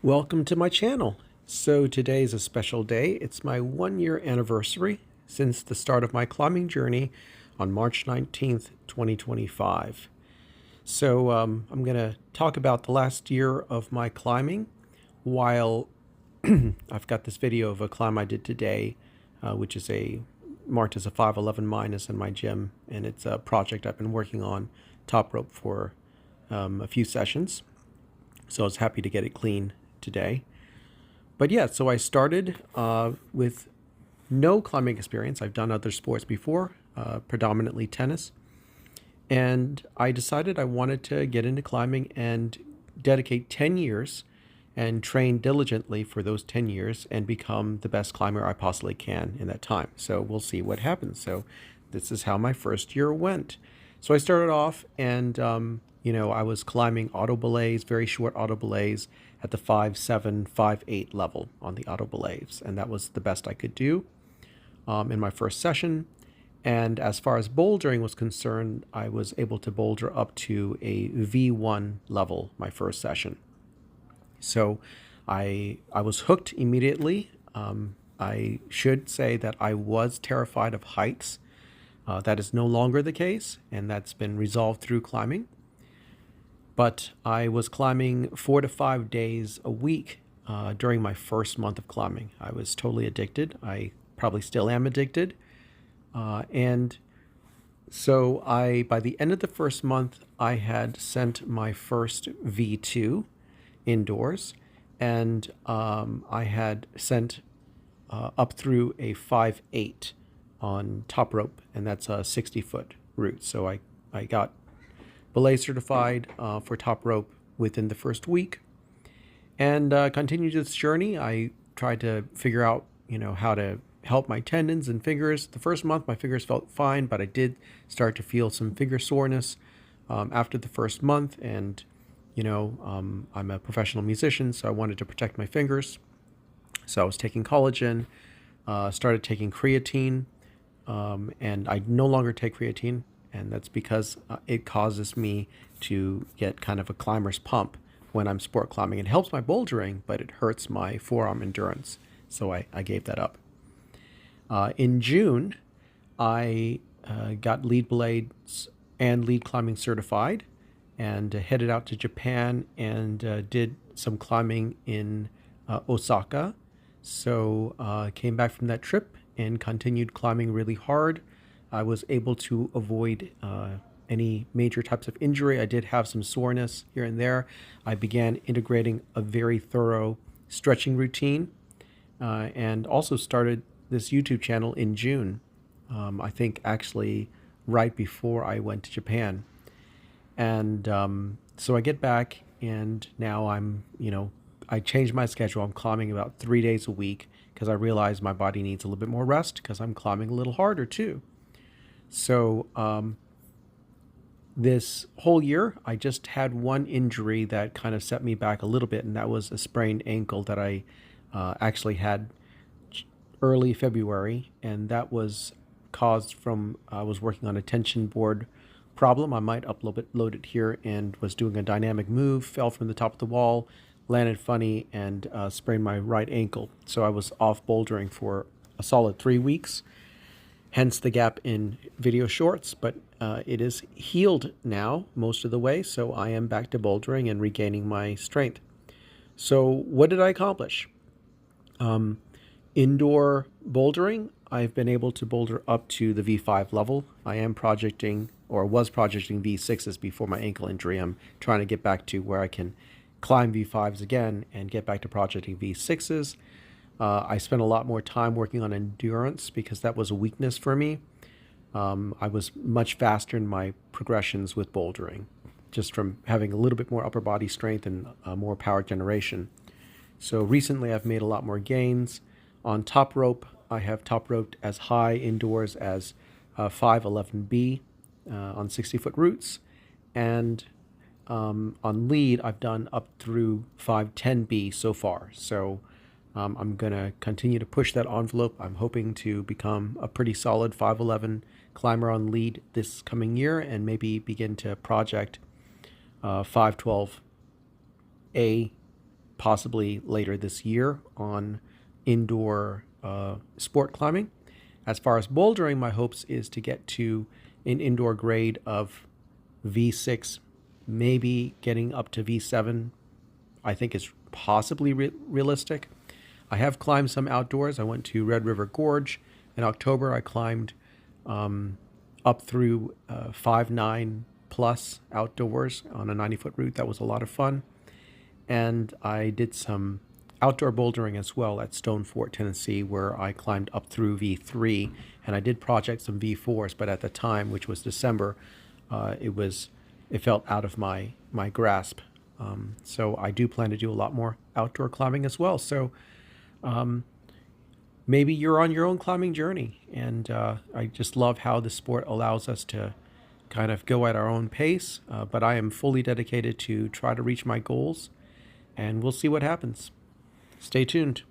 Welcome to my channel. So today is a special day. It's my 1 year anniversary since the start of my climbing journey on March 19th, 2025. So I'm going to talk about the last year of my climbing while I've got this video of a climb I did today, which is marked as a 511 minus in my gym, and it's a project I've been working on top rope for a few sessions. So I was happy to get it clean today. But yeah, so I started with no climbing experience. I've done other sports before, predominantly tennis. And I decided I wanted to get into climbing and dedicate 10 years and train diligently for those 10 years and become the best climber I possibly can in that time. So we'll see what happens. So this is how my first year went. So I started off and, I was climbing auto belays, very short auto belays at the 5.7, 5.8 level on the auto belays. And that was the best I could do in my first session. And as far as bouldering was concerned, I was able to boulder up to a V1 level my first session. So I was hooked immediately. I should say that I was terrified of heights. That is no longer the case, and that's been resolved through climbing. But I was climbing 4 to 5 days a week during my first month of climbing. I was totally addicted. I probably still am addicted. And so by the end of the first month, I had sent my first V2 indoors, and I had sent up through a 5.8 on top rope, and that's a 60-foot route. So I got belay certified for top rope within the first week, and continued this journey. I tried to figure out, how to help my tendons and fingers. The first month, my fingers felt fine, but I did start to feel some finger soreness after the first month. And, I'm a professional musician, so I wanted to protect my fingers. So I was taking collagen, started taking creatine, and I no longer take creatine. And that's because it causes me to get kind of a climber's pump when I'm sport climbing. It helps my bouldering, but it hurts my forearm endurance. So I gave that up. In June, I got lead blades and lead climbing certified and headed out to Japan and did some climbing in Osaka. So came back from that trip and continued climbing really hard. I was able to avoid any major types of injury. I did have some soreness here and there. I began integrating a very thorough stretching routine and also started this YouTube channel in June. I think actually right before I went to Japan. And so I get back, and now I changed my schedule. I'm climbing about 3 days a week because I realize my body needs a little bit more rest because I'm climbing a little harder too. So this whole year, I just had one injury that kind of set me back a little bit, and that was a sprained ankle that I actually had early February, and that was caused from I was working on a tension board problem. I might upload it here, and was doing a dynamic move, fell from the top of the wall, landed funny, and sprained my right ankle. So I was off bouldering for a solid 3 weeks. Hence the gap in video shorts, but it is healed now most of the way, so I am back to bouldering and regaining my strength. So what did I accomplish? Indoor bouldering, I've been able to boulder up to the V5 level. I am projecting, or was projecting, V6s before my ankle injury. I'm trying to get back to where I can climb V5s again and get back to projecting V6s. I spent a lot more time working on endurance because that was a weakness for me. I was much faster in my progressions with bouldering, just from having a little bit more upper body strength and more power generation. So recently I've made a lot more gains. On top rope, I have top roped as high indoors as 511B on 60-foot routes. And on lead, I've done up through 510B so far. So I'm going to continue to push that envelope. I'm hoping to become a pretty solid 511 climber on lead this coming year, and maybe begin to project 512A possibly later this year on indoor sport climbing. As far as bouldering, my hopes is to get to an indoor grade of V6, maybe getting up to V7. I think is possibly realistic. I have climbed some outdoors. I went to Red River Gorge in October. I climbed up through 5.9 plus outdoors on a 90-foot route. That was a lot of fun. And I did some outdoor bouldering as well at Stone Fort, Tennessee, where I climbed up through V3, and I did project some V4s, but at the time, which was December, it felt out of my grasp. So I do plan to do a lot more outdoor climbing as well. So maybe you're on your own climbing journey, and I just love how the sport allows us to kind of go at our own pace, but I am fully dedicated to try to reach my goals, and we'll see what happens. Stay tuned.